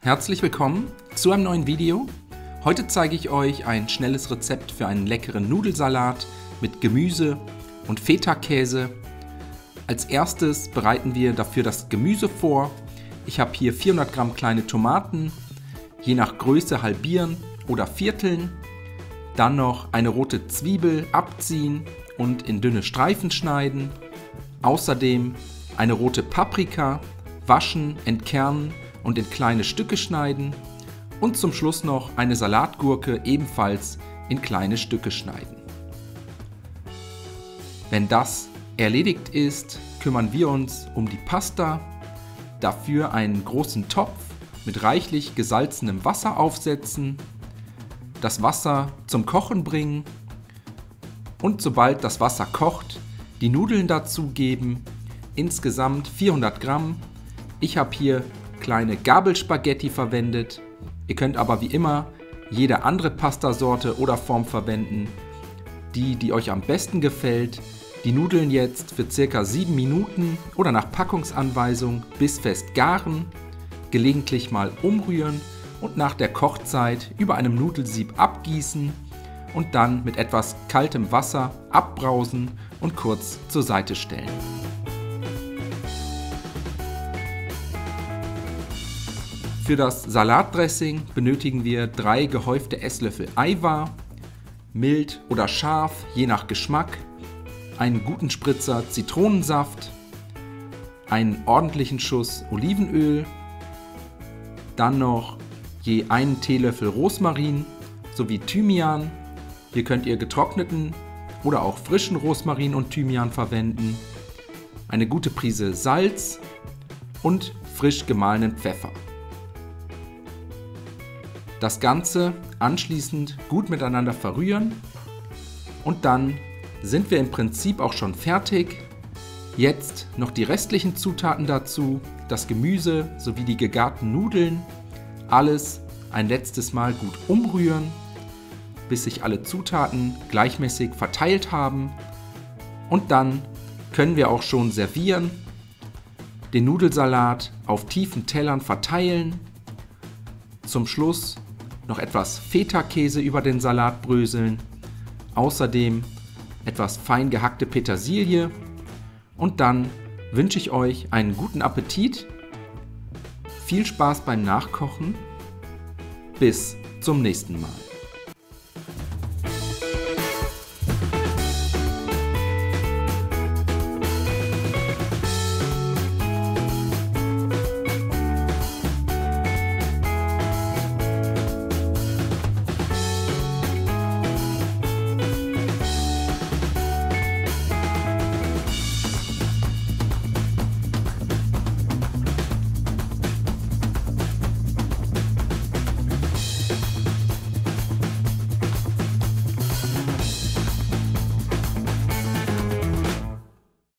Herzlich willkommen zu einem neuen Video. Heute zeige ich euch ein schnelles Rezept für einen leckeren Nudelsalat mit Gemüse und Feta-Käse. Als erstes bereiten wir dafür das Gemüse vor. Ich habe hier 400 Gramm kleine Tomaten, je nach Größe halbieren oder vierteln. Dann noch eine rote Zwiebel abziehen und in dünne Streifen schneiden. Außerdem eine rote Paprika, waschen, entkernen und in kleine Stücke schneiden. Und zum Schluss noch eine Salatgurke ebenfalls in kleine Stücke schneiden. Wenn das erledigt ist, kümmern wir uns um die Pasta. Dafür einen großen Topf mit reichlich gesalzenem Wasser aufsetzen, das Wasser zum Kochen bringen und sobald das Wasser kocht, die Nudeln dazugeben, insgesamt 400 Gramm. Ich habe hier kleine Gabelspaghetti verwendet. Ihr könnt aber wie immer jede andere Pastasorte oder Form verwenden, die euch am besten gefällt. Die Nudeln jetzt für ca. 7 Minuten oder nach Packungsanweisung bissfest garen, gelegentlich mal umrühren und nach der Kochzeit über einem Nudelsieb abgießen und dann mit etwas kaltem Wasser abbrausen und kurz zur Seite stellen. Für das Salatdressing benötigen wir 3 gehäufte Esslöffel Eiweiß, mild oder scharf, je nach Geschmack, einen guten Spritzer Zitronensaft, einen ordentlichen Schuss Olivenöl, dann noch je einen Teelöffel Rosmarin sowie Thymian. Hier könnt ihr getrockneten oder auch frischen Rosmarin und Thymian verwenden, eine gute Prise Salz und frisch gemahlenen Pfeffer. Das Ganze anschließend gut miteinander verrühren und dann sind wir im Prinzip auch schon fertig. Jetzt noch die restlichen Zutaten dazu, das Gemüse sowie die gegarten Nudeln. Alles ein letztes Mal gut umrühren, bis sich alle Zutaten gleichmäßig verteilt haben. Und dann können wir auch schon servieren. Den Nudelsalat auf tiefen Tellern verteilen. Zum Schluss noch etwas Feta-Käse über den Salat bröseln. Außerdem etwas fein gehackte Petersilie. Und dann wünsche ich euch einen guten Appetit. Viel Spaß beim Nachkochen. Bis zum nächsten Mal.